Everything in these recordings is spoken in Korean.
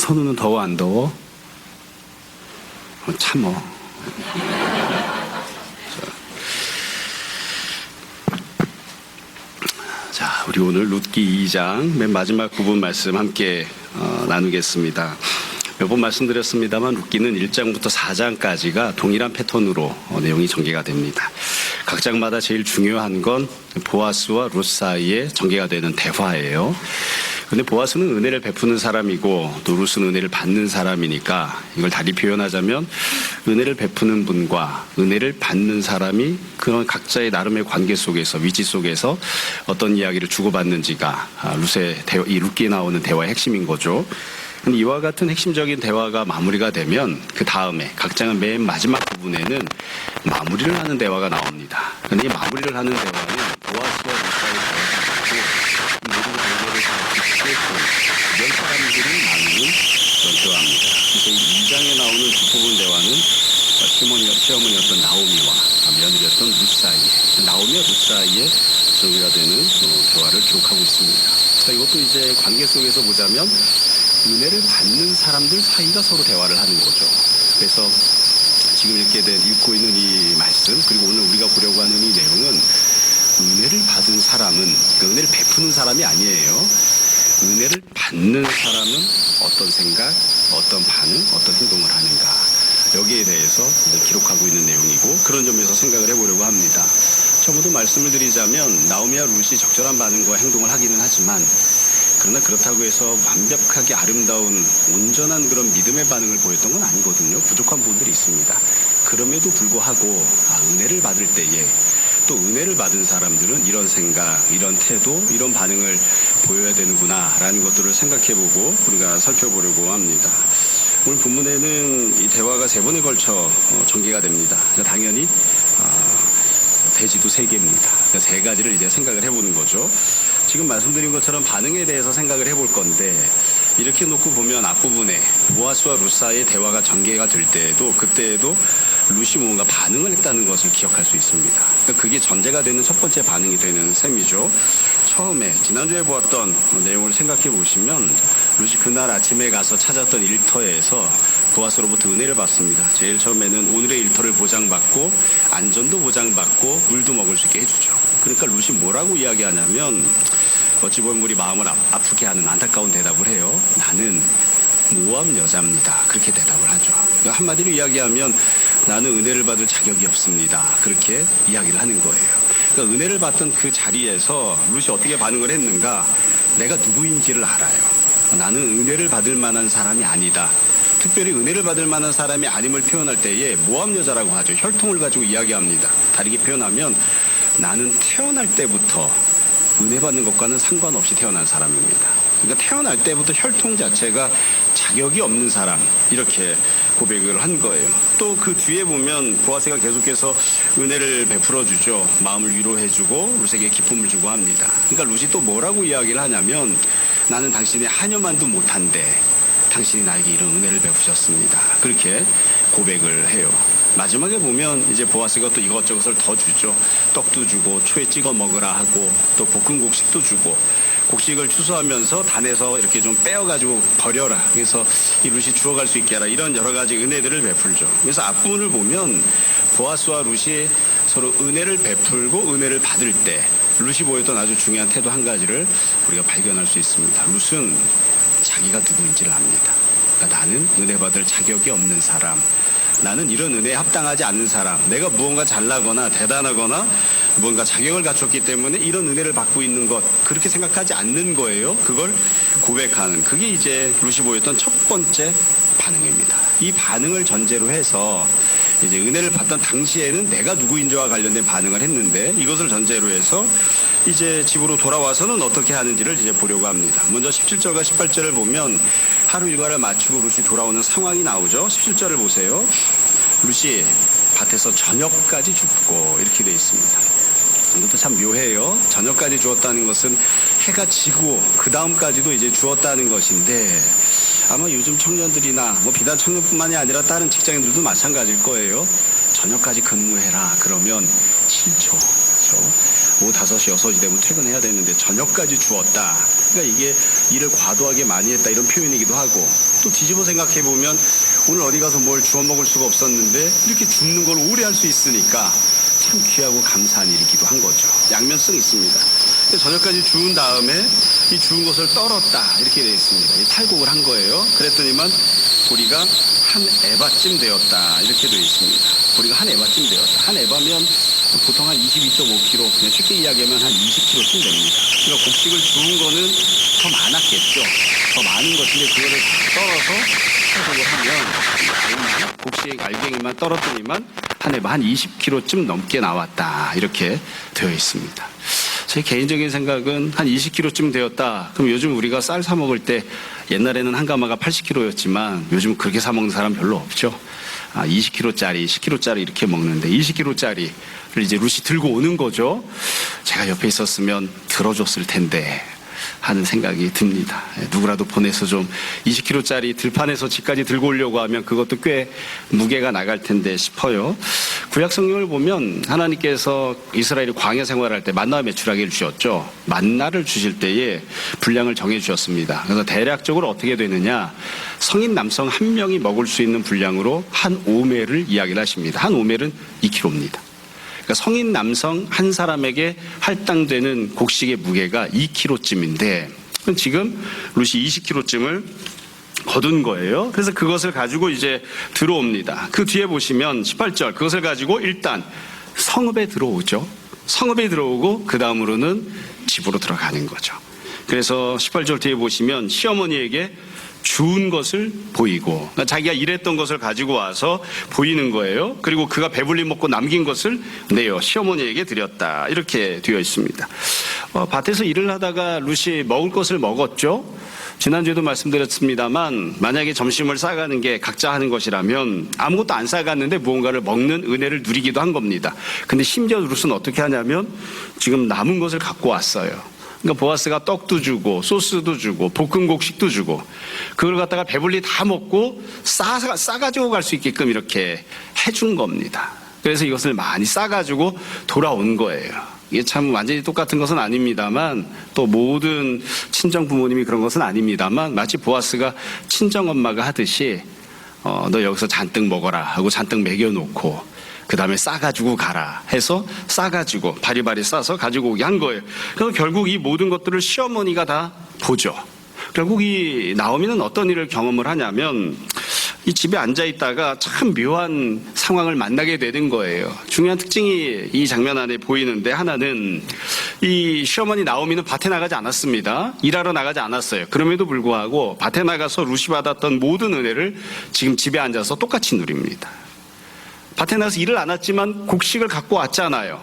선우는 더워 안 더워? 참어. 자, 우리 오늘 룻기 2장 맨 마지막 부분 말씀 함께 나누겠습니다. 몇 번 말씀드렸습니다만 룻기는 1장부터 4장까지가 동일한 패턴으로 내용이 전개가 됩니다. 각 장마다 제일 중요한 건 보아스와 룻 사이에 전개가 되는 대화예요. 근데 보아스는 은혜를 베푸는 사람이고 또 룻은 은혜를 받는 사람이니까 이걸 다리 표현하자면 은혜를 베푸는 분과 은혜를 받는 사람이 그런 각자의 나름의 관계 속에서 위치 속에서 어떤 이야기를 주고받는지가 이 룻기에 나오는 대화의 핵심인 거죠. 근데 이와 같은 핵심적인 대화가 마무리가 되면 그 다음에 각 장은 맨 마지막 부분에는 마무리를 하는 대화가 나옵니다. 그런데 이 마무리를 하는 대화는 보아스와 룻 사이의 대화가 아니고 주변 사람들이 나누는 그런 대화입니다. 그래서 이 2장에 나오는 뒷부분 대화는 시어머니였던 나오미와 며느리였던 룻 사이에, 나오미와 룻 사이에 전개가 되는 대화를 기록하고 있습니다. 자, 이것도 이제 관계 속에서 보자면 은혜를 받는 사람들 사이가 서로 대화를 하는 거죠. 그래서 지금 읽고 있는 이 말씀, 그리고 오늘 우리가 보려고 하는 이 내용은 은혜를 받은 사람은, 그러니까 은혜를 베푸는 사람이 아니에요. 은혜를 받는 사람은 어떤 생각, 어떤 반응, 어떤 행동을 하는가, 여기에 대해서 기록하고 있는 내용이고, 그런 점에서 생각을 해보려고 합니다. 처음부터 말씀을 드리자면 나오미와 룻이 적절한 반응과 행동을 하기는 하지만, 그러나 그렇다고 해서 완벽하게 아름다운 온전한 그런 믿음의 반응을 보였던 건 아니거든요. 부족한 부분들이 있습니다. 그럼에도 불구하고 은혜를 받을 때에 또 은혜를 받은 사람들은 이런 생각, 이런 태도, 이런 반응을 보여야 되는구나 라는 것들을 생각해보고 우리가 살펴보려고 합니다. 오늘 본문에는 이 대화가 3번에 걸쳐 전개가 됩니다. 그러니까 당연히 대지도 3개입니다. 그러니까 3가지를 이제 생각을 해보는 거죠. 지금 말씀드린 것처럼 반응에 대해서 생각을 해볼 건데, 이렇게 놓고 보면 앞부분에 보아스와 룻 사이의 대화가 전개가 될 때에도, 그때에도 룻이 뭔가 반응을 했다는 것을 기억할 수 있습니다. 그러니까 그게 전제가 되는 첫 번째 반응이 되는 셈이죠. 처음에 지난주에 보았던 내용을 생각해 보시면 룻이 그날 아침에 가서 찾았던 일터에서 보아스로부터 은혜를 받습니다. 제일 처음에는 오늘의 일터를 보장받고 안전도 보장받고 물도 먹을 수 있게 해주죠. 그러니까 룻이 뭐라고 이야기하냐면, 어찌 보면 우리 마음을 아프게 하는 안타까운 대답을 해요. 나는 모압 여자입니다. 그렇게 대답을 하죠. 한마디로 이야기하면 나는 은혜를 받을 자격이 없습니다. 그렇게 이야기를 하는 거예요. 그러니까 은혜를 받던 그 자리에서 룻이 어떻게 반응을 했는가? 내가 누구인지를 알아요. 나는 은혜를 받을 만한 사람이 아니다. 특별히 은혜를 받을 만한 사람이 아님을 표현할 때에 모압 여자라고 하죠. 혈통을 가지고 이야기합니다. 다르게 표현하면 나는 태어날 때부터 은혜 받는 것과는 상관없이 태어난 사람입니다. 그러니까 태어날 때부터 혈통 자체가 자격이 없는 사람, 이렇게 고백을 한 거예요. 또 그 뒤에 보면 보아스가 계속해서 은혜를 베풀어 주죠. 마음을 위로해주고 룻에게 기쁨을 주고 합니다. 그러니까 룻이 또 뭐라고 이야기를 하냐면, 나는 당신의 하녀만도 못한데 당신이 나에게 이런 은혜를 베푸셨습니다. 그렇게 고백을 해요. 마지막에 보면 이제 보아스가 또 이것저것을 더 주죠. 떡도 주고 초에 찍어 먹으라 하고 또 볶은 곡식도 주고, 곡식을 추수하면서 단에서 이렇게 좀 빼어가지고 버려라, 그래서 이 룻이 주워갈 수 있게 하라, 이런 여러 가지 은혜들을 베풀죠. 그래서 앞부분을 보면 보아스와 룻이 서로 은혜를 베풀고 은혜를 받을 때 룻이 보였던 아주 중요한 태도 한 가지를 우리가 발견할 수 있습니다. 룻은 자기가 누구인지를 압니다. 그러니까 나는 은혜 받을 자격이 없는 사람, 나는 이런 은혜에 합당하지 않는 사람, 내가 무언가 잘나거나 대단하거나 무언가 자격을 갖췄기 때문에 이런 은혜를 받고 있는 것, 그렇게 생각하지 않는 거예요. 그걸 고백하는, 그게 이제 룻이 보였던 첫 번째 반응입니다. 이 반응을 전제로 해서 이제 은혜를 받던 당시에는 내가 누구인지와 관련된 반응을 했는데, 이것을 전제로 해서 이제 집으로 돌아와서는 어떻게 하는지를 이제 보려고 합니다. 먼저 17절과 18절을 보면 하루 일과를 마치고 룻이 돌아오는 상황이 나오죠. 17절을 보세요. 룻이 밭에서 저녁까지 죽고, 이렇게 되어 있습니다. 이것도 참 묘해요. 저녁까지 주었다는 것은 해가 지고 그 다음까지도 이제 주었다는 것인데, 아마 요즘 청년들이나 비단 청년뿐만이 아니라 다른 직장인들도 마찬가지일 거예요. 저녁까지 근무해라 그러면 싫죠. 오후 5시, 6시 되면 퇴근해야 되는데 저녁까지 주었다. 그러니까 이게 일을 과도하게 많이 했다, 이런 표현이기도 하고, 또 뒤집어 생각해 보면 오늘 어디 가서 뭘 주워 먹을 수가 없었는데 이렇게 줍는 걸 오래 할 수 있으니까 참 귀하고 감사한 일이기도 한 거죠. 양면성이 있습니다. 저녁까지 주운 다음에 이 주운 것을 떨었다 이렇게 되어 있습니다. 탈곡을 한 거예요. 그랬더니만 보리가 한 에바쯤 되었다 이렇게 되어 있습니다. 보리가 한 에바쯤 되었다. 한 에바면 보통 한 22.5kg, 그냥 쉽게 이야기하면 한 20kg쯤 됩니다. 그러니까 곡식을 주운 거는 더 많았겠죠. 더 많은 것인데 그거를 떨어서 탈곡을 하면 곡식 알갱이만 떨었더니만 한 에바 한 20kg쯤 넘게 나왔다 이렇게 되어 있습니다. 제 개인적인 생각은 한 20kg쯤 되었다. 그럼 요즘 우리가 쌀 사 먹을 때 옛날에는 한 가마가 80kg였지만 요즘 그렇게 사 먹는 사람 별로 없죠. 20kg짜리, 10kg짜리 이렇게 먹는데 20kg짜리를 이제 룻이 들고 오는 거죠. 제가 옆에 있었으면 들어줬을 텐데 하는 생각이 듭니다. 누구라도 보내서 좀 20kg짜리 들판에서 집까지 들고 오려고 하면 그것도 꽤 무게가 나갈 텐데 싶어요. 구약 성경을 보면 하나님께서 이스라엘이 광야 생활할 때 만나와 메추라기를 주셨죠. 만나를 주실 때에 분량을 정해 주셨습니다. 그래서 대략적으로 어떻게 되느냐, 성인 남성 한 명이 먹을 수 있는 분량으로 한 오멜을 이야기를 하십니다. 한 오멜은 2kg입니다. 그러니까 성인 남성 한 사람에게 할당되는 곡식의 무게가 2kg쯤인데 지금 룻이 20kg쯤을 거둔 거예요. 그래서 그것을 가지고 이제 들어옵니다. 그 뒤에 보시면 18절 그것을 가지고 일단 성읍에 들어오죠. 성읍에 들어오고 그 다음으로는 집으로 들어가는 거죠. 그래서 18절 뒤에 보시면 시어머니에게 주운 것을 보이고, 그러니까 자기가 일했던 것을 가지고 와서 보이는 거예요. 그리고 그가 배불리 먹고 남긴 것을 내어 시어머니에게 드렸다 이렇게 되어 있습니다. 밭에서 일을 하다가 룻이 먹을 것을 먹었죠. 지난주에도 말씀드렸습니다만 만약에 점심을 싸가는 게 각자 하는 것이라면 아무것도 안 싸갔는데 무언가를 먹는 은혜를 누리기도 한 겁니다. 근데 심지어 룻은 어떻게 하냐면 지금 남은 것을 갖고 왔어요. 그러니까 보아스가 떡도 주고 소스도 주고 볶은 곡식도 주고 그걸 갖다가 배불리 다 먹고 싸가지고 갈 수 있게끔 이렇게 해준 겁니다. 그래서 이것을 많이 싸가지고 돌아온 거예요. 이게 참 완전히 똑같은 것은 아닙니다만 또 모든 친정 부모님이 그런 것은 아닙니다만 마치 보아스가 친정 엄마가 하듯이 너 여기서 잔뜩 먹어라 하고 잔뜩 먹여놓고 그 다음에 싸가지고 가라 해서 싸가지고 바리바리 싸서 가지고 오게 한 거예요. 그래서 결국 이 모든 것들을 시어머니가 다 보죠. 결국 이 나오미는 어떤 일을 경험을 하냐면 이 집에 앉아있다가 참 묘한 상황을 만나게 되는 거예요. 중요한 특징이 이 장면 안에 보이는데 하나는 이 시어머니 나오미는 밭에 나가지 않았습니다. 일하러 나가지 않았어요. 그럼에도 불구하고 밭에 나가서 룻이 받았던 모든 은혜를 지금 집에 앉아서 똑같이 누립니다. 밭에 나가서 일을 안 했지만 곡식을 갖고 왔잖아요.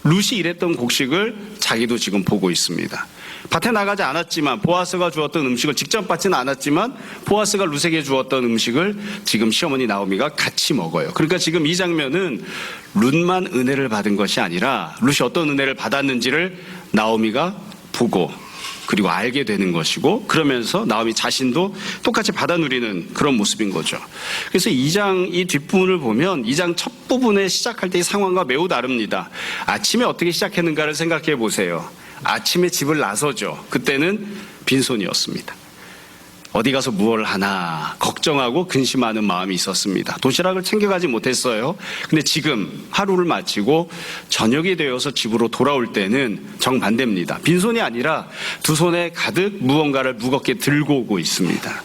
룻이 일했던 곡식을 자기도 지금 보고 있습니다. 밭에 나가지 않았지만 보아스가 주었던 음식을 직접 받지는 않았지만 보아스가 룻에게 주었던 음식을 지금 시어머니 나오미가 같이 먹어요. 그러니까 지금 이 장면은 룻만 은혜를 받은 것이 아니라 룻이 어떤 은혜를 받았는지를 나오미가 보고 그리고 알게 되는 것이고 그러면서 나오미 자신도 똑같이 받아 누리는 그런 모습인 거죠. 그래서 2장 이 뒷부분을 보면 2장 첫 부분에 시작할 때의 상황과 매우 다릅니다. 아침에 어떻게 시작했는가를 생각해 보세요. 아침에 집을 나서죠. 그때는 빈손이었습니다. 어디 가서 무엇을 하나 걱정하고 근심하는 마음이 있었습니다. 도시락을 챙겨가지 못했어요. 근데 지금 하루를 마치고 저녁이 되어서 집으로 돌아올 때는 정반대입니다. 빈손이 아니라 두 손에 가득 무언가를 무겁게 들고 오고 있습니다.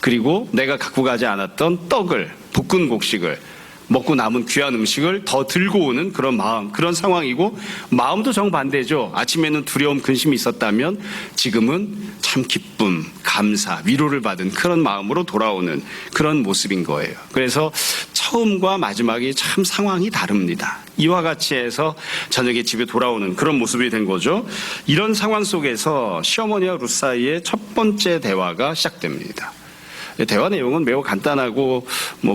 그리고 내가 갖고 가지 않았던 떡을, 볶은 곡식을, 먹고 남은 귀한 음식을 더 들고 오는 그런 마음, 그런 상황이고 마음도 정반대죠. 아침에는 두려움, 근심이 있었다면 지금은 참 기쁨, 감사, 위로를 받은 그런 마음으로 돌아오는 그런 모습인 거예요. 그래서 처음과 마지막이 참 상황이 다릅니다. 이와 같이 해서 저녁에 집에 돌아오는 그런 모습이 된 거죠. 이런 상황 속에서 시어머니와 룻 사이의 첫 번째 대화가 시작됩니다. 대화 내용은 매우 간단하고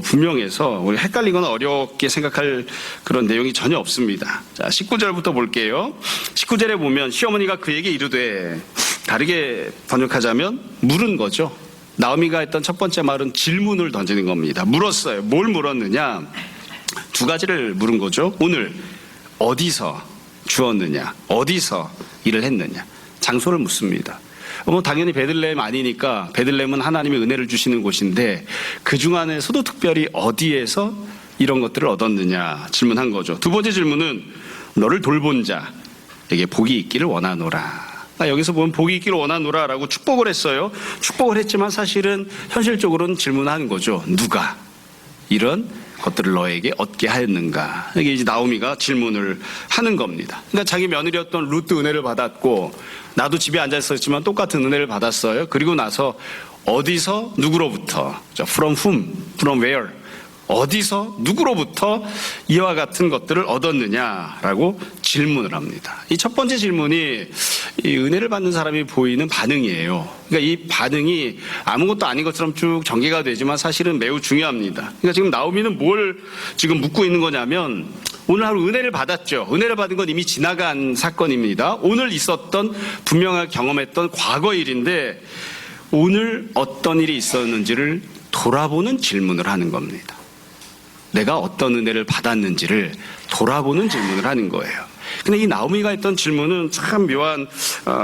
분명해서 우리 헷갈리거나 어렵게 생각할 그런 내용이 전혀 없습니다. 자, 19절부터 볼게요. 19절에 보면 시어머니가 그에게 이르되, 다르게 번역하자면 물은 거죠. 나오미가 했던 첫 번째 말은 질문을 던지는 겁니다. 물었어요. 뭘 물었느냐? 두 가지를 물은 거죠. 오늘 어디서 주었느냐? 어디서 일을 했느냐? 장소를 묻습니다. 당연히 베들레헴 아니니까 베들레헴은 하나님의 은혜를 주시는 곳인데 그중 안에서도 특별히 어디에서 이런 것들을 얻었느냐 질문한 거죠. 두 번째 질문은 너를 돌본 자에게 복이 있기를 원하노라. 여기서 보면 복이 있기를 원하노라라고 축복을 했어요. 축복을 했지만 사실은 현실적으로는 질문하는 거죠. 누가 이런 것들을 너에게 얻게 하였는가. 이게 이제 나오미가 질문을 하는 겁니다. 그러니까 자기 며느리였던 루트 은혜를 받았고 나도 집에 앉아 있었지만 똑같은 은혜를 받았어요. 그리고 나서 어디서 누구로부터 from whom, from where 어디서 누구로부터 이와 같은 것들을 얻었느냐라고 질문을 합니다. 이 첫 번째 질문이 이 은혜를 받는 사람이 보이는 반응이에요. 그러니까 이 반응이 아무것도 아닌 것처럼 쭉 전개가 되지만 사실은 매우 중요합니다. 그러니까 지금 나오미는 뭘 지금 묻고 있는 거냐면 오늘 하루 은혜를 받았죠. 은혜를 받은 건 이미 지나간 사건입니다. 오늘 있었던 분명하게 경험했던 과거 일인데 오늘 어떤 일이 있었는지를 돌아보는 질문을 하는 겁니다. 내가 어떤 은혜를 받았는지를 돌아보는 질문을 하는 거예요. 근데 이 나오미가 했던 질문은 참 묘한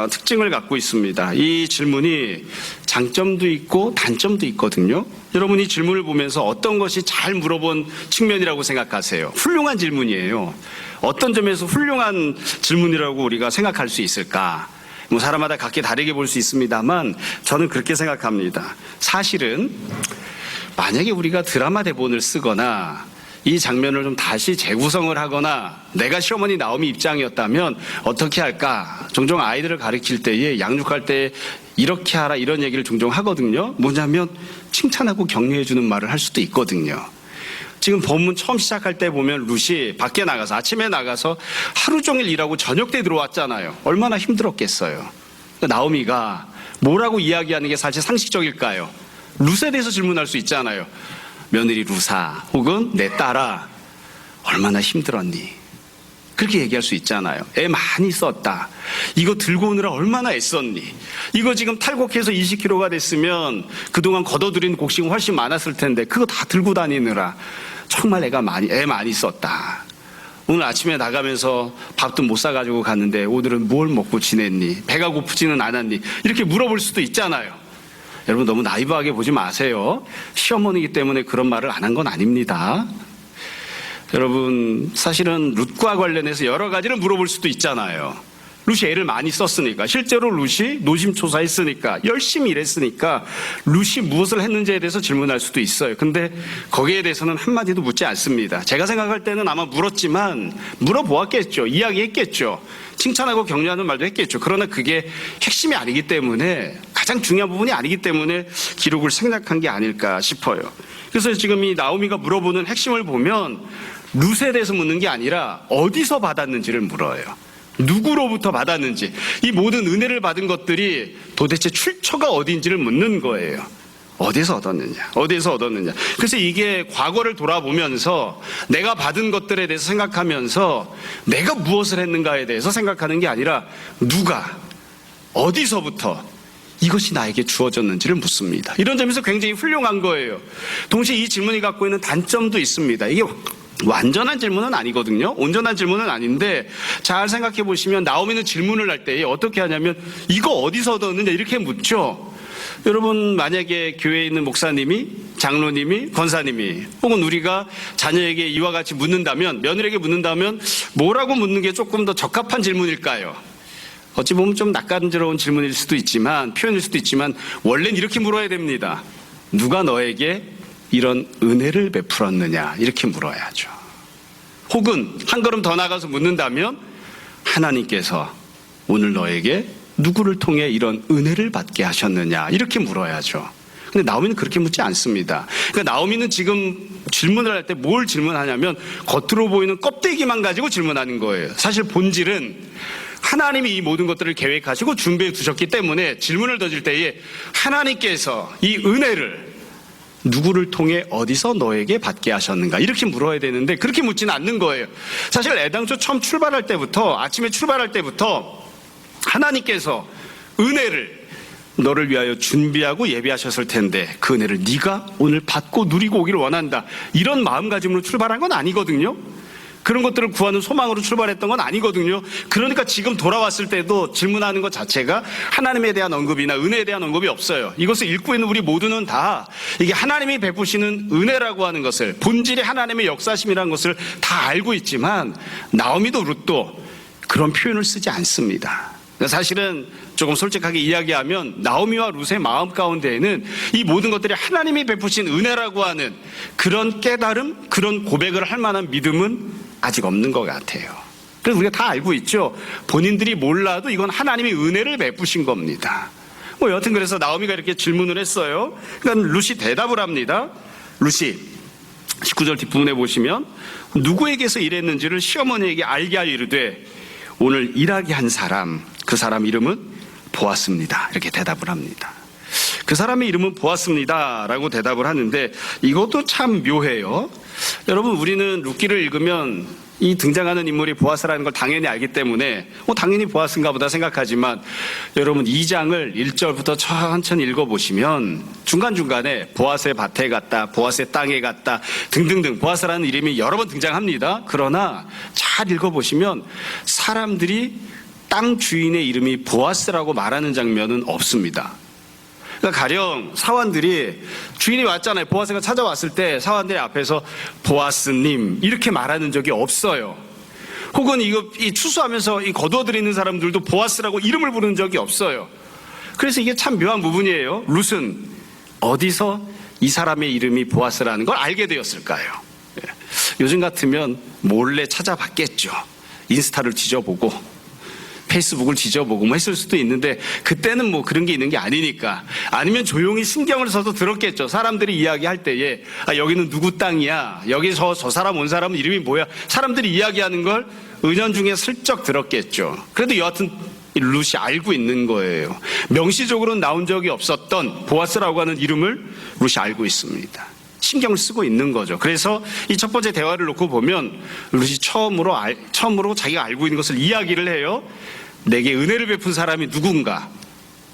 특징을 갖고 있습니다. 이 질문이 장점도 있고 단점도 있거든요. 여러분 이 질문을 보면서 어떤 것이 잘 물어본 측면이라고 생각하세요? 훌륭한 질문이에요. 어떤 점에서 훌륭한 질문이라고 우리가 생각할 수 있을까? 사람마다 각기 다르게 볼 수 있습니다만 저는 그렇게 생각합니다. 사실은 만약에 우리가 드라마 대본을 쓰거나 이 장면을 좀 다시 재구성을 하거나 내가 시어머니 나오미 입장이었다면 어떻게 할까? 종종 아이들을 가르칠 때에 양육할 때 이렇게 하라 이런 얘기를 종종 하거든요. 뭐냐면 칭찬하고 격려해주는 말을 할 수도 있거든요. 지금 본문 처음 시작할 때 보면 룻이 밖에 나가서 아침에 나가서 하루 종일 일하고 저녁 때 들어왔잖아요. 얼마나 힘들었겠어요. 나오미가 뭐라고 이야기하는 게 사실 상식적일까요? 룻에 대해서 질문할 수 있잖아요. 며느리 룻아 혹은 내 딸아 얼마나 힘들었니? 그렇게 얘기할 수 있잖아요. 애 많이 썼다. 이거 들고 오느라 얼마나 애썼니? 이거 지금 탈곡해서 20kg가 됐으면 그동안 걷어들인 곡식은 훨씬 많았을 텐데 그거 다 들고 다니느라 정말 애 많이 썼다. 오늘 아침에 나가면서 밥도 못 사가지고 갔는데 오늘은 뭘 먹고 지냈니? 배가 고프지는 않았니? 이렇게 물어볼 수도 있잖아요. 여러분 너무 나이브하게 보지 마세요. 시어머니이기 때문에 그런 말을 안 한 건 아닙니다. 여러분 사실은 룻과 관련해서 여러 가지를 물어볼 수도 있잖아요. 룻이 애를 많이 썼으니까 실제로 룻이 노심초사했으니까 열심히 일했으니까 룻이 무엇을 했는지에 대해서 질문할 수도 있어요. 근데 거기에 대해서는 한마디도 묻지 않습니다. 제가 생각할 때는 아마 물었지만 물어보았겠죠. 이야기했겠죠. 칭찬하고 격려하는 말도 했겠죠. 그러나 그게 핵심이 아니기 때문에 가장 중요한 부분이 아니기 때문에 기록을 생략한 게 아닐까 싶어요. 그래서 지금 이 나오미가 물어보는 핵심을 보면 룻에 대해서 묻는 게 아니라 어디서 받았는지를 물어요. 누구로부터 받았는지 이 모든 은혜를 받은 것들이 도대체 출처가 어디인지를 묻는 거예요. 어디서 얻었느냐. 그래서 이게 과거를 돌아보면서 내가 받은 것들에 대해서 생각하면서 내가 무엇을 했는가에 대해서 생각하는 게 아니라 누가 어디서부터 이것이 나에게 주어졌는지를 묻습니다. 이런 점에서 굉장히 훌륭한 거예요. 동시에 이 질문이 갖고 있는 단점도 있습니다. 이게 완전한 질문은 아니거든요. 온전한 질문은 아닌데 잘 생각해 보시면 나오미는 질문을 할 때 어떻게 하냐면 이거 어디서 얻었느냐 이렇게 묻죠. 여러분 만약에 교회에 있는 목사님이 장로님이 권사님이 혹은 우리가 자녀에게 이와 같이 묻는다면 며느리에게 묻는다면 뭐라고 묻는 게 조금 더 적합한 질문일까요? 어찌 보면 좀 낯간지러운 질문일 수도 있지만 표현일 수도 있지만 원래는 이렇게 물어야 됩니다. 누가 너에게 이런 은혜를 베풀었느냐 이렇게 물어야죠. 혹은 한 걸음 더 나가서 묻는다면 하나님께서 오늘 너에게 누구를 통해 이런 은혜를 받게 하셨느냐 이렇게 물어야죠. 근데 나오미는 그렇게 묻지 않습니다. 그러니까 나오미는 지금 질문을 할 때 뭘 질문하냐면 겉으로 보이는 껍데기만 가지고 질문하는 거예요. 사실 본질은 하나님이 이 모든 것들을 계획하시고 준비해 두셨기 때문에 질문을 던질 때에 하나님께서 이 은혜를 누구를 통해 어디서 너에게 받게 하셨는가 이렇게 물어야 되는데 그렇게 묻지는 않는 거예요. 사실 애당초 처음 출발할 때부터 아침에 출발할 때부터 하나님께서 은혜를 너를 위하여 준비하고 예비하셨을 텐데 그 은혜를 네가 오늘 받고 누리고 오기를 원한다 이런 마음가짐으로 출발한 건 아니거든요. 그런 것들을 구하는 소망으로 출발했던 건 아니거든요. 그러니까 지금 돌아왔을 때도 질문하는 것 자체가 하나님에 대한 언급이나 은혜에 대한 언급이 없어요. 이것을 읽고 있는 우리 모두는 다 이게 하나님이 베푸시는 은혜라고 하는 것을, 본질이 하나님의 역사심이라는 것을 다 알고 있지만 나오미도 룻도 그런 표현을 쓰지 않습니다. 사실은 조금 솔직하게 이야기하면 나오미와 룻의 마음 가운데에는 이 모든 것들이 하나님이 베푸신 은혜라고 하는 그런 깨달음, 그런 고백을 할 만한 믿음은 아직 없는 것 같아요. 그래서 우리가 다 알고 있죠. 본인들이 몰라도 이건 하나님이 은혜를 베푸신 겁니다. 여하튼 그래서 나오미가 이렇게 질문을 했어요. 그러니까 룻이 대답을 합니다. 룻이 19절 뒷부분에 보시면 누구에게서 일했는지를 시어머니에게 알게 할 이르되 오늘 일하게 한 사람, 그 사람 이름은 보았습니다. 이렇게 대답을 합니다. 그 사람의 이름은 보았습니다 라고 대답을 하는데 이것도 참 묘해요. 여러분, 우리는 룻기를 읽으면 이 등장하는 인물이 보아스라는 걸 당연히 알기 때문에 당연히 보아스인가 보다 생각하지만 여러분 2장을 1절부터 천천히 읽어보시면 중간중간에 보아스의 밭에 갔다, 보아스의 땅에 갔다 등등등 보아스라는 이름이 여러 번 등장합니다. 그러나 잘 읽어보시면 사람들이 땅 주인의 이름이 보아스라고 말하는 장면은 없습니다. 그러니까 가령 사환들이 주인이 왔잖아요. 보아스가 찾아왔을 때 사환들의 앞에서 보아스님 이렇게 말하는 적이 없어요. 혹은 이 추수하면서 거두어들이는 사람들도 보아스라고 이름을 부르는 적이 없어요. 그래서 이게 참 묘한 부분이에요. 룻은 어디서 이 사람의 이름이 보아스라는 걸 알게 되었을까요? 요즘 같으면 몰래 찾아봤겠죠. 인스타를 뒤져보고 페이스북을 뒤져보고 했을 수도 있는데 그때는 그런 게 있는 게 아니니까, 아니면 조용히 신경을 써서 들었겠죠. 사람들이 이야기할 때에 여기는 누구 땅이야, 여기서 저 사람 온 사람은 이름이 뭐야, 사람들이 이야기하는 걸 은연중에 슬쩍 들었겠죠. 그래도 여하튼 룻이 알고 있는 거예요. 명시적으로는 나온 적이 없었던 보아스라고 하는 이름을 룻이 알고 있습니다. 신경을 쓰고 있는 거죠. 그래서 이 첫 번째 대화를 놓고 보면 룻이 처음으로 자기가 알고 있는 것을 이야기를 해요. 내게 은혜를 베푼 사람이 누군가,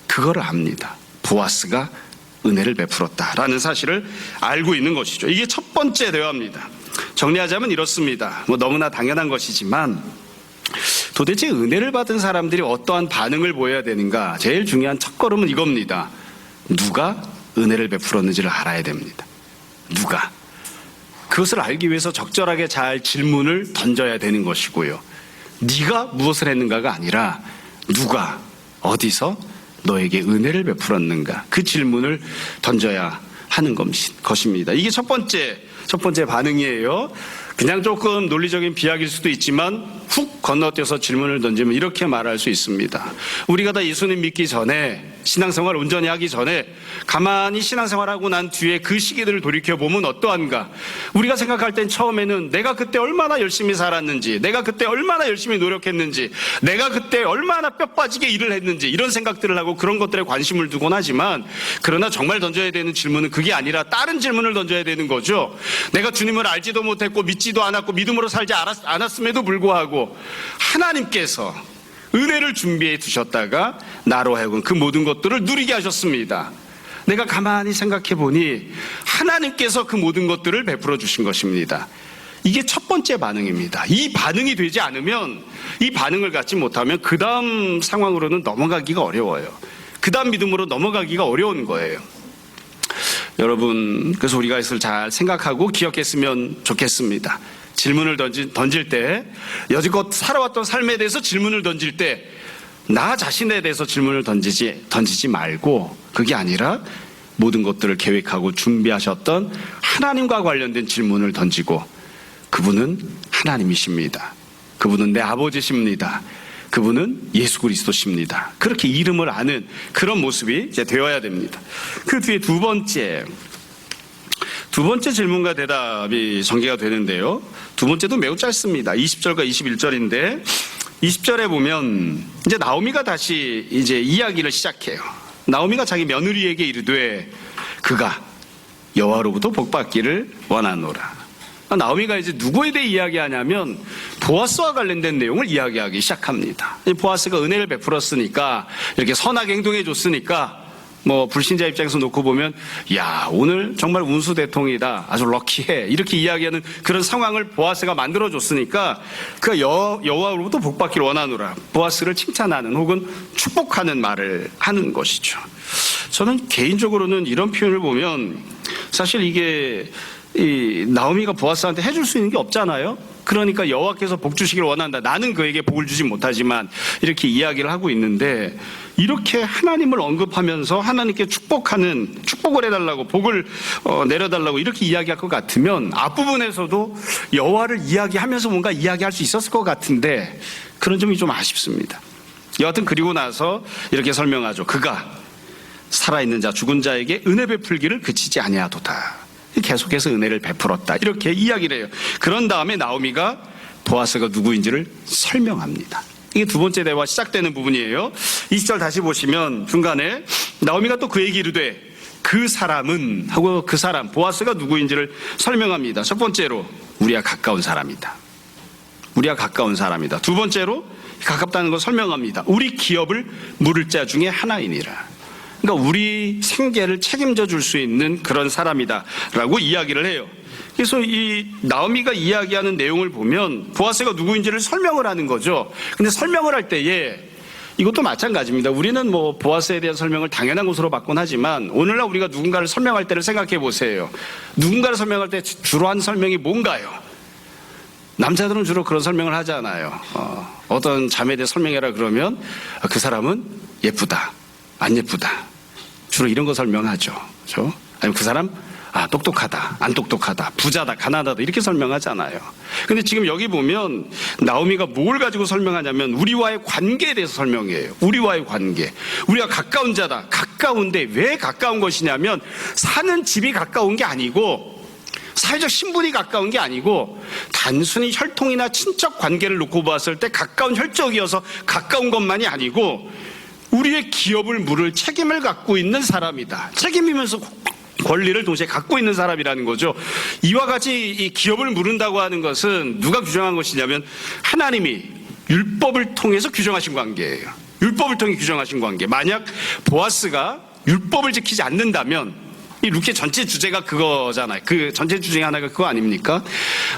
그거를 압니다. 보아스가 은혜를 베풀었다라는 사실을 알고 있는 것이죠. 이게 첫 번째 대화입니다. 정리하자면 이렇습니다. 너무나 당연한 것이지만 도대체 은혜를 받은 사람들이 어떠한 반응을 보여야 되는가? 제일 중요한 첫걸음은 이겁니다. 누가 은혜를 베풀었는지를 알아야 됩니다. 누가? 그것을 알기 위해서 적절하게 잘 질문을 던져야 되는 것이고요. 네가 무엇을 했는가가 아니라 누가 어디서 너에게 은혜를 베풀었는가, 그 질문을 던져야 하는 것입니다. 이게 첫 번째 반응이에요. 그냥 조금 논리적인 비약일 수도 있지만 훅 건너뛰어서 질문을 던지면 이렇게 말할 수 있습니다. 우리가 다 예수님 믿기 전에, 신앙생활 온전히 하기 전에 가만히 신앙생활하고 난 뒤에 그 시기들을 돌이켜보면 어떠한가. 우리가 생각할 땐 처음에는 내가 그때 얼마나 열심히 살았는지, 내가 그때 얼마나 열심히 노력했는지, 내가 그때 얼마나 뼈 빠지게 일을 했는지, 이런 생각들을 하고 그런 것들에 관심을 두곤 하지만, 그러나 정말 던져야 되는 질문은 그게 아니라 다른 질문을 던져야 되는 거죠. 내가 주님을 알지도 못했고 믿지도 않았고 믿음으로 살지 않았음에도 불구하고 하나님께서 은혜를 준비해 두셨다가 나로 하여금 그 모든 것들을 누리게 하셨습니다. 내가 가만히 생각해 보니 하나님께서 그 모든 것들을 베풀어 주신 것입니다. 이게 첫 번째 반응입니다. 이 반응이 되지 않으면, 이 반응을 갖지 못하면 그 다음 상황으로는 넘어가기가 어려워요. 그 다음 믿음으로 넘어가기가 어려운 거예요. 여러분, 그래서 우리가 이것을 잘 생각하고 기억했으면 좋겠습니다. 질문을 던질 때, 여지껏 살아왔던 삶에 대해서 질문을 던질 때 나 자신에 대해서 질문을 던지지 말고, 그게 아니라 모든 것들을 계획하고 준비하셨던 하나님과 관련된 질문을 던지고, 그분은 하나님이십니다. 그분은 내 아버지십니다. 그분은 예수 그리스도십니다. 그렇게 이름을 아는 그런 모습이 이제 되어야 됩니다. 그 뒤에 두 번째 질문과 대답이 전개가 되는데요. 두 번째도 매우 짧습니다. 20절과 21절인데 20절에 보면 이제 나오미가 다시 이제 이야기를 시작해요. 나오미가 자기 며느리에게 이르되 그가 여호와로부터 복받기를 원하노라. 나오미가 이제 누구에 대해 이야기하냐면 보아스와 관련된 내용을 이야기하기 시작합니다. 보아스가 은혜를 베풀었으니까, 이렇게 선하게 행동해 줬으니까 뭐 불신자 입장에서 놓고 보면 야 오늘 정말 운수 대통이다 아주 럭키해 이렇게 이야기하는 그런 상황을 보아스가 만들어줬으니까 그 여호와로부터 복받기를 원하노라 보아스를 칭찬하는 혹은 축복하는 말을 하는 것이죠. 저는 개인적으로는 이런 표현을 보면 사실 이게 이 나오미가 보아스한테 해줄 수 있는 게 없잖아요. 그러니까 여호와께서 복 주시기를 원한다. 나는 그에게 복을 주진 못하지만 이렇게 이야기를 하고 있는데 이렇게 하나님을 언급하면서 하나님께 축복을 해달라고 복을 내려달라고 이렇게 이야기할 것 같으면 앞부분에서도 여호와를 이야기하면서 뭔가 이야기할 수 있었을 것 같은데 그런 점이 좀 아쉽습니다. 여하튼 그리고 나서 이렇게 설명하죠. 그가 살아있는 자 죽은 자에게 은혜 베풀기를 그치지 아니하도다. 계속해서 은혜를 베풀었다. 이렇게 이야기를 해요. 그런 다음에 나오미가 보아스가 누구인지를 설명합니다. 이게 두 번째 대화 시작되는 부분이에요. 20절 다시 보시면 중간에 나오미가 또 그에게 이르되 그 사람은 하고 그 사람 보아스가 누구인지를 설명합니다. 첫 번째로 우리와 가까운 사람이다. 우리와 가까운 사람이다. 두 번째로 가깝다는 걸 설명합니다. 우리 기업을 물을 자 중에 하나이니라. 그러니까 우리 생계를 책임져 줄 수 있는 그런 사람이다라고 이야기를 해요. 그래서 이 나오미가 이야기하는 내용을 보면 보아스가 누구인지를 설명을 하는 거죠. 근데 설명을 할 때에 이것도 마찬가지입니다. 우리는 뭐 보아스에 대한 설명을 당연한 것으로 받곤 하지만 오늘날 우리가 누군가를 설명할 때를 생각해 보세요. 누군가를 설명할 때 주로 하는 설명이 뭔가요? 남자들은 주로 그런 설명을 하잖아요. 어떤 자매에 대해 설명해라 그러면 그 사람은 예쁘다, 안 예쁘다. 주로 이런 거 설명하죠. 그렇죠? 아니면 그 사람 똑똑하다, 안 똑똑하다, 부자다, 가난하다 이렇게 설명하잖아요. 근데 지금 여기 보면 나오미가 뭘 가지고 설명하냐면 우리와의 관계에 대해서 설명해요. 우리와의 관계. 우리가 가까운 자다. 가까운데 왜 가까운 것이냐면 사는 집이 가까운 게 아니고 사회적 신분이 가까운 게 아니고 단순히 혈통이나 친척 관계를 놓고 봤을 때 가까운 혈족이어서 가까운 것만이 아니고 우리의 기업을 물을 책임을 갖고 있는 사람이다. 책임이면서 권리를 동시에 갖고 있는 사람이라는 거죠. 이와 같이 이 기업을 물은다고 하는 것은 누가 규정한 것이냐면 하나님이 율법을 통해서 규정하신 관계예요. 율법을 통해 규정하신 관계. 만약 보아스가 율법을 지키지 않는다면 이 루키 전체 주제가 그거잖아요. 그 전체 주제 중에 하나가 그거 아닙니까?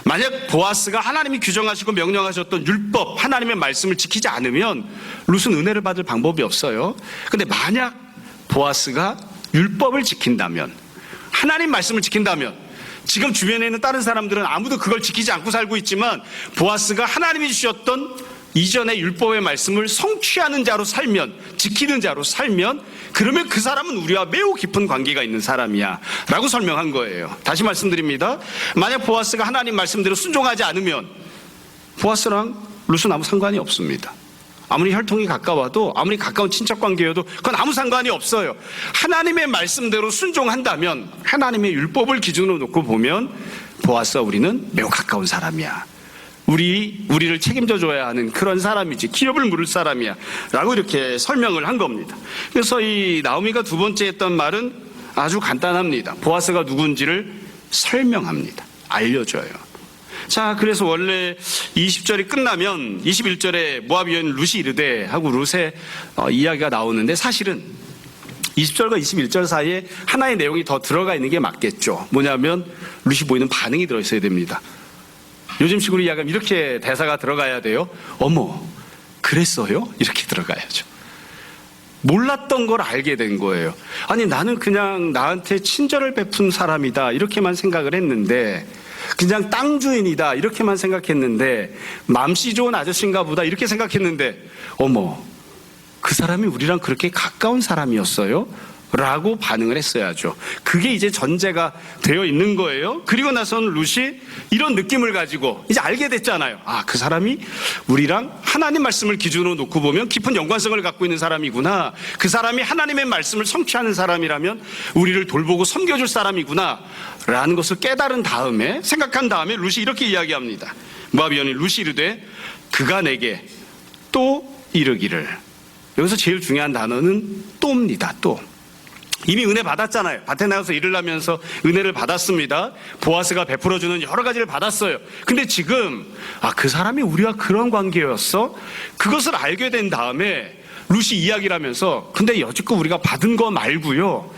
만약 보아스가 하나님이 규정하시고 명령하셨던 율법, 하나님의 말씀을 지키지 않으면 룻은 은혜를 받을 방법이 없어요. 근데 만약 보아스가 율법을 지킨다면, 하나님 말씀을 지킨다면, 지금 주변에 있는 다른 사람들은 아무도 그걸 지키지 않고 살고 있지만 보아스가 하나님이 주셨던 이전의 율법의 말씀을 성취하는 자로 살면, 지키는 자로 살면 그러면 그 사람은 우리와 매우 깊은 관계가 있는 사람이야 라고 설명한 거예요. 다시 말씀드립니다. 만약 보아스가 하나님 말씀대로 순종하지 않으면 보아스랑 룻은 아무 상관이 없습니다. 아무리 혈통이 가까워도 아무리 가까운 친척 관계여도 그건 아무 상관이 없어요. 하나님의 말씀대로 순종한다면 하나님의 율법을 기준으로 놓고 보면 보아스와 우리는 매우 가까운 사람이야. 우리를 책임져 줘야 하는 그런 사람이지 기업을 물을 사람이야 라고 이렇게 설명을 한 겁니다. 그래서 이 나오미가 두 번째 했던 말은 아주 간단합니다. 보아스가 누군지를 설명합니다. 알려줘요. 자, 그래서 원래 20절이 끝나면 21절에 모압 여인 룻이 이르되 하고 룻의 이야기가 나오는데 사실은 20절과 21절 사이에 하나의 내용이 더 들어가 있는 게 맞겠죠. 뭐냐면 룻이 보이는 반응이 들어있어야 됩니다. 요즘식으로 이야기하면 이렇게 대사가 들어가야 돼요. 어머, 그랬어요? 이렇게 들어가야죠. 몰랐던 걸 알게 된 거예요. 아니 나는 그냥 나한테 친절을 베푼 사람이다 이렇게만 생각을 했는데 그냥 땅 주인이다 이렇게만 생각했는데 맘씨 좋은 아저씨인가 보다 이렇게 생각했는데 어머, 그 사람이 우리랑 그렇게 가까운 사람이었어요? 라고 반응을 했어야죠. 그게 이제 전제가 되어 있는 거예요. 그리고 나서는 룻이 이런 느낌을 가지고 이제 알게 됐잖아요. 그 사람이 우리랑 하나님 말씀을 기준으로 놓고 보면 깊은 연관성을 갖고 있는 사람이구나. 그 사람이 하나님의 말씀을 성취하는 사람이라면 우리를 돌보고 섬겨줄 사람이구나 라는 것을 깨달은 다음에 생각한 다음에 룻이 이렇게 이야기합니다. 모압 여인 룻이 이르되 그가 내게 또 이르기를. 여기서 제일 중요한 단어는 또입니다. 또. 이미 은혜 받았잖아요. 밭에 나가서 일을 하면서 은혜를 받았습니다. 보아스가 베풀어주는 여러 가지를 받았어요. 근데 지금 그 사람이 우리와 그런 관계였어? 그것을 알게 된 다음에 룻이 이야기를 하면서 근데 여지껏 우리가 받은 거 말고요,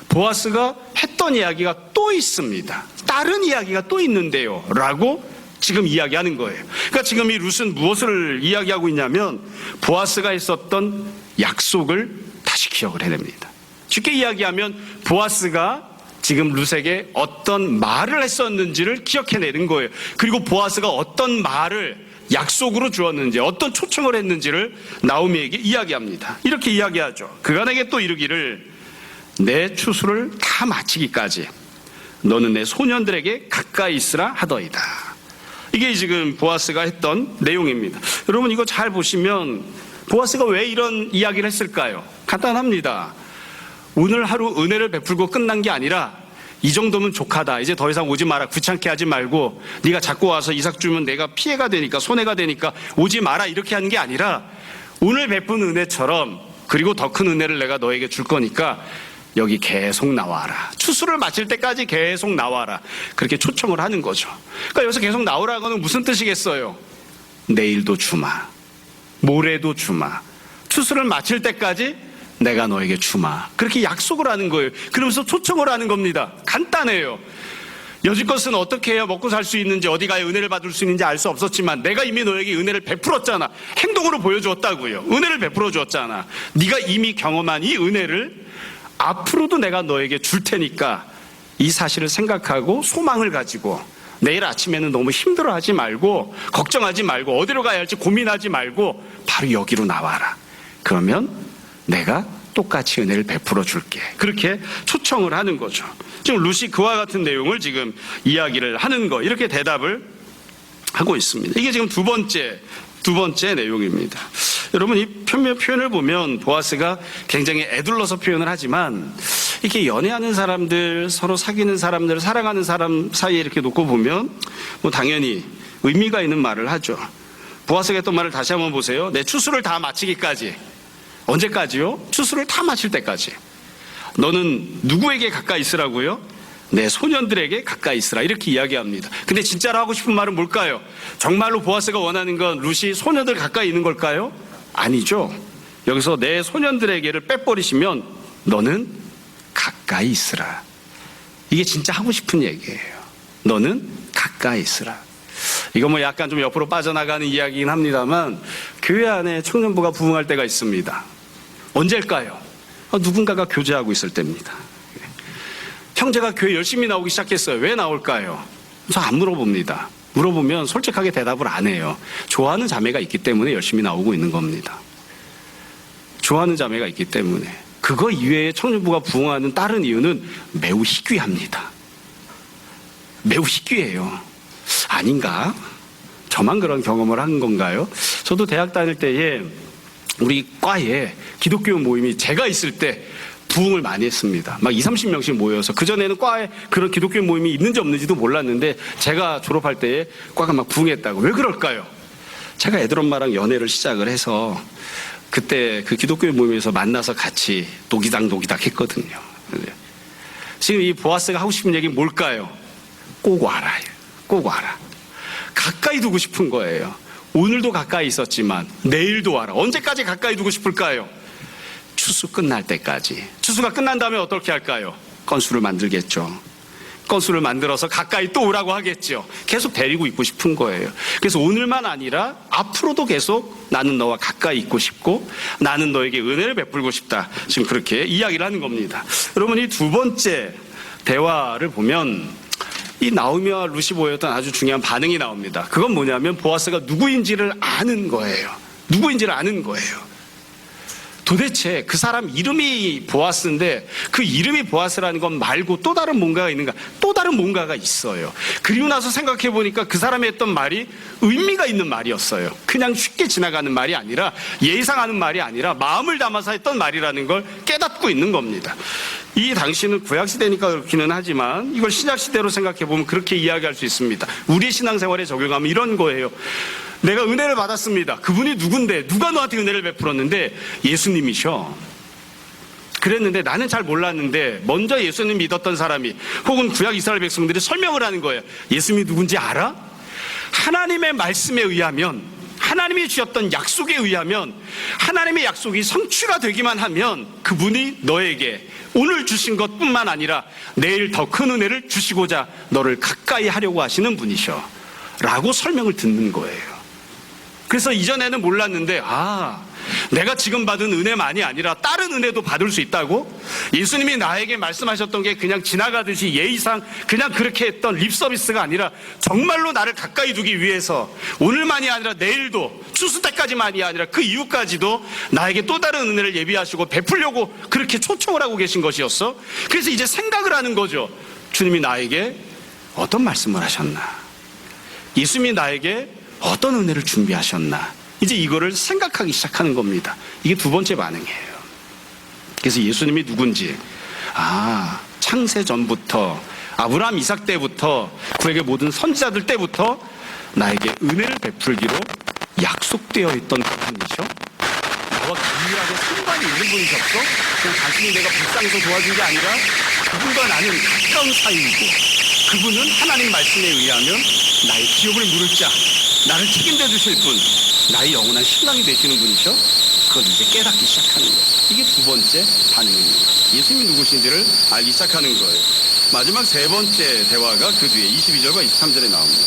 보아스가 했던 이야기가 또 있습니다. 다른 이야기가 또 있는데요 라고 지금 이야기하는 거예요. 그러니까 지금 이 룻은 무엇을 이야기하고 있냐면 보아스가 했었던 약속을 다시 기억을 해냅니다. 쉽게 이야기하면 보아스가 지금 룻에게 어떤 말을 했었는지를 기억해내는 거예요. 그리고 보아스가 어떤 말을 약속으로 주었는지, 어떤 초청을 했는지를 나오미에게 이야기합니다. 이렇게 이야기하죠. 그가 내게 또 이르기를 내 추수를 다 마치기까지 너는 내 소년들에게 가까이 있으라 하더이다. 이게 지금 보아스가 했던 내용입니다. 여러분 이거 잘 보시면 보아스가 왜 이런 이야기를 했을까요? 간단합니다. 오늘 하루 은혜를 베풀고 끝난 게 아니라 이 정도면 족하다. 이제 더 이상 오지 마라. 귀찮게 하지 말고 네가 자꾸 와서 이삭 주면 내가 피해가 되니까, 손해가 되니까 오지 마라. 이렇게 하는 게 아니라 오늘 베푼 은혜처럼, 그리고 더 큰 은혜를 내가 너에게 줄 거니까 여기 계속 나와라. 추수를 마칠 때까지 계속 나와라. 그렇게 초청을 하는 거죠. 그러니까 여기서 계속 나오라는 건 무슨 뜻이겠어요? 내일도 주마, 모레도 주마, 추수를 마칠 때까지 내가 너에게 주마. 그렇게 약속을 하는 거예요. 그러면서 초청을 하는 겁니다. 간단해요. 여지껏은 어떻게 해야 먹고 살 수 있는지, 어디 가야 은혜를 받을 수 있는지 알 수 없었지만 내가 이미 너에게 은혜를 베풀었잖아. 행동으로 보여주었다고요. 은혜를 베풀어 주었잖아. 네가 이미 경험한 이 은혜를 앞으로도 내가 너에게 줄 테니까 이 사실을 생각하고 소망을 가지고 내일 아침에는 너무 힘들어하지 말고, 걱정하지 말고, 어디로 가야 할지 고민하지 말고 바로 여기로 나와라. 그러면 내가 똑같이 은혜를 베풀어 줄게. 그렇게 초청을 하는 거죠. 지금 룻이 그와 같은 내용을 지금 이야기를 하는 거, 이렇게 대답을 하고 있습니다. 이게 지금 두 번째 내용입니다. 여러분 이 표현을 보면 보아스가 굉장히 애둘러서 표현을 하지만 이렇게 연애하는 사람들, 서로 사귀는 사람들, 사랑하는 사람 사이에 이렇게 놓고 보면 뭐 당연히 의미가 있는 말을 하죠. 보아스가 했던 말을 다시 한번 보세요. 내 추수를 다 마치기까지. 언제까지요? 추수를 다 마칠 때까지. 너는 누구에게 가까이 있으라고요? 내 소년들에게 가까이 있으라. 이렇게 이야기합니다. 근데 진짜로 하고 싶은 말은 뭘까요? 정말로 보아스가 원하는 건 룻이 소년들 가까이 있는 걸까요? 아니죠. 여기서 내 소년들에게를 빼버리시면 너는 가까이 있으라. 이게 진짜 하고 싶은 얘기예요. 너는 가까이 있으라. 이거 뭐 약간 좀 옆으로 빠져나가는 이야기긴 합니다만 교회 안에 청년부가 부흥할 때가 있습니다. 언제일까요? 누군가가 교제하고 있을 때입니다. 형제가 교회 열심히 나오기 시작했어요. 왜 나올까요? 그래서 안 물어봅니다. 물어보면 솔직하게 대답을 안 해요. 좋아하는 자매가 있기 때문에 열심히 나오고 있는 겁니다. 좋아하는 자매가 있기 때문에. 그거 이외에 청년부가 부흥하는 다른 이유는 매우 희귀합니다. 매우 희귀해요. 아닌가? 저만 그런 경험을 한 건가요? 저도 대학 다닐 때에 우리 과에 기독교 모임이 제가 있을 때 부흥을 많이 했습니다. 막 20-30명씩 모여서. 그전에는 과에 그런 기독교 모임이 있는지 없는지도 몰랐는데 제가 졸업할 때에 과가 막 부흥했다고. 왜 그럴까요? 제가 애들 엄마랑 연애를 시작을 해서 그때 그 기독교 모임에서 만나서 같이 도기닥 했거든요. 지금 이 보아스가 하고 싶은 얘기는 뭘까요? 꼭 와라. 꼭 와라. 가까이 두고 싶은 거예요. 오늘도 가까이 있었지만 내일도 와라. 언제까지 가까이 두고 싶을까요? 추수 끝날 때까지. 추수가 끝난 다음에 어떻게 할까요? 건수를 만들겠죠. 건수를 만들어서 가까이 또 오라고 하겠죠. 계속 데리고 있고 싶은 거예요. 그래서 오늘만 아니라 앞으로도 계속 나는 너와 가까이 있고 싶고 나는 너에게 은혜를 베풀고 싶다. 지금 그렇게 이야기를 하는 겁니다. 여러분 이 두 번째 대화를 보면 이 나오미와 룻이 보였던 아주 중요한 반응이 나옵니다. 그건 뭐냐면 보아스가 누구인지를 아는 거예요. 누구인지를 아는 거예요. 도대체 그 사람 이름이 보아스인데 그 이름이 보아스라는 건 말고 또 다른 뭔가가 있는가? 또 다른 뭔가가 있어요. 그리고 나서 생각해 보니까 그 사람이 했던 말이 의미가 있는 말이었어요. 그냥 쉽게 지나가는 말이 아니라 예상하는 말이 아니라 마음을 담아서 했던 말이라는 걸 깨닫고 있는 겁니다. 이 당시는 구약시대니까 그렇기는 하지만 이걸 신약시대로 생각해 보면 그렇게 이야기할 수 있습니다. 우리 신앙생활에 적용하면 이런 거예요. 내가 은혜를 받았습니다. 그분이 누군데? 누가 너한테 은혜를 베풀었는데? 예수님이셔. 그랬는데 나는 잘 몰랐는데 먼저 예수님 믿었던 사람이 혹은 구약 이스라엘 백성들이 설명을 하는 거예요. 예수님이 누군지 알아? 하나님의 말씀에 의하면 하나님이 주셨던 약속에 의하면 하나님의 약속이 성취가 되기만 하면 그분이 너에게 오늘 주신 것뿐만 아니라 내일 더 큰 은혜를 주시고자 너를 가까이 하려고 하시는 분이셔 라고 설명을 듣는 거예요. 그래서 이전에는 몰랐는데 내가 지금 받은 은혜만이 아니라 다른 은혜도 받을 수 있다고? 예수님이 나에게 말씀하셨던 게 그냥 지나가듯이 예의상 그냥 그렇게 했던 립서비스가 아니라 정말로 나를 가까이 두기 위해서 오늘만이 아니라 내일도 추수 때까지만이 아니라 그 이후까지도 나에게 또 다른 은혜를 예비하시고 베풀려고 그렇게 초청을 하고 계신 것이었어. 그래서 이제 생각을 하는 거죠. 주님이 나에게 어떤 말씀을 하셨나? 예수님이 나에게 어떤 은혜를 준비하셨나? 이제 이거를 생각하기 시작하는 겁니다. 이게 두 번째 반응이에요. 그래서 예수님이 누군지, 창세 전부터 아브라함 이삭 때부터 그에게 모든 선지자들 때부터 나에게 은혜를 베풀기로 약속되어 있던 그분이죠. 나와 긴밀하게 상관이 있는 분이셨어. 그냥 단순히 내가 불쌍해서 도와준 게 아니라 그분과 나는 가까운 사이이고, 그분은 하나님 말씀에 의하면 나의 기업을 물을 자, 나를 책임져 주실 분, 나의 영원한 신랑이 되시는 분이죠. 그걸 이제 깨닫기 시작하는 거예요. 이게 두 번째 반응입니다. 예수님이 누구신지를 알기 시작하는 거예요. 마지막 세 번째 대화가 그 뒤에 22절과 23절에 나옵니다.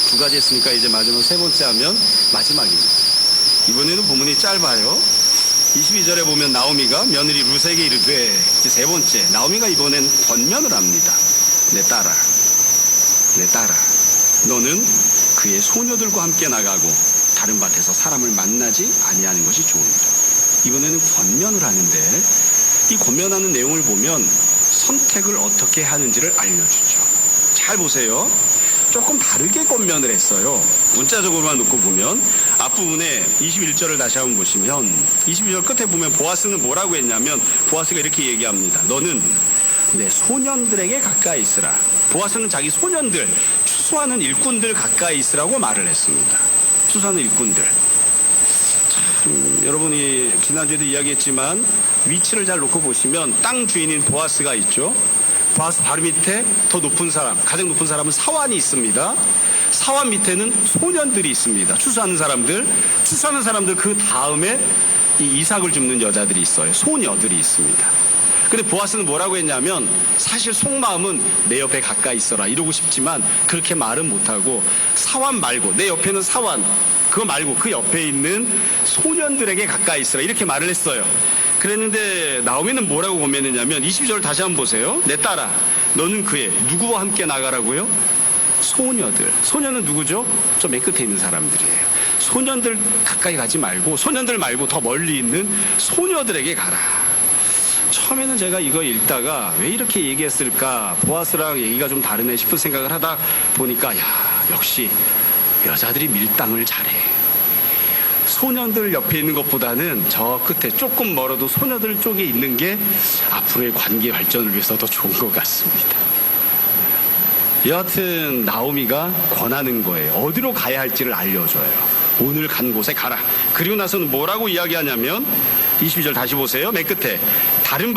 두 가지 했으니까 이제 마지막 세 번째 하면 마지막입니다. 이번에는 본문이 짧아요. 22절에 보면 나오미가 며느리 룻에게 이르되, 이제 세 번째, 나오미가 이번엔 권면을 합니다. 내 딸아, 너는 그의 소녀들과 함께 나가고 다른 밭에서 사람을 만나지 아니하는 것이 좋으니라. 이번에는 권면을 하는데, 이 권면하는 내용을 보면 선택을 어떻게 하는지를 알려주죠. 잘 보세요. 조금 다르게 권면을 했어요. 문자적으로만 놓고 보면 앞부분에 21절을 다시 한번 보시면 22절 끝에 보면 보아스는 뭐라고 했냐면, 보아스가 이렇게 얘기합니다. 너는 내 소년들에게 가까이 있으라. 보아스는 자기 소년들, 추수하는 일꾼들 가까이 있으라고 말을 했습니다. 추수하는 일꾼들. 참, 여러분이 지난주에도 이야기했지만 위치를 잘 놓고 보시면 땅 주인인 보아스가 있죠. 보아스 바로 밑에 더 높은 사람, 가장 높은 사람은 사환이 있습니다. 사환 밑에는 소년들이 있습니다. 추수하는 사람들 그 다음에 이 이삭을 줍는 여자들이 있어요. 소녀들이 있습니다. 근데 보아스는 뭐라고 했냐면, 사실 속마음은 내 옆에 가까이 있어라 이러고 싶지만 그렇게 말은 못하고, 사환 말고, 내 옆에는 사환, 그거 말고 그 옆에 있는 소년들에게 가까이 있으라 이렇게 말을 했어요. 그랬는데 나오미는 뭐라고 고민했냐면 22절 다시 한번 보세요. 내 딸아, 너는 그의 누구와 함께 나가라고요? 소녀들. 소녀는 누구죠? 저 맨 끝에 있는 사람들이에요. 소년들 가까이 가지 말고, 소년들 말고 더 멀리 있는 소녀들에게 가라. 처음에는 제가 이거 읽다가 왜 이렇게 얘기했을까, 보아스랑 얘기가 좀 다르네 싶은 생각을 하다 보니까, 역시 여자들이 밀당을 잘해. 소년들 옆에 있는 것보다는 저 끝에 조금 멀어도 소녀들 쪽에 있는 게 앞으로의 관계 발전을 위해서 더 좋은 것 같습니다. 여하튼 나오미가 권하는 거예요. 어디로 가야 할지를 알려줘요. 오늘 간 곳에 가라. 그리고 나서는 뭐라고 이야기하냐면 22절 다시 보세요. 맨 끝에 다른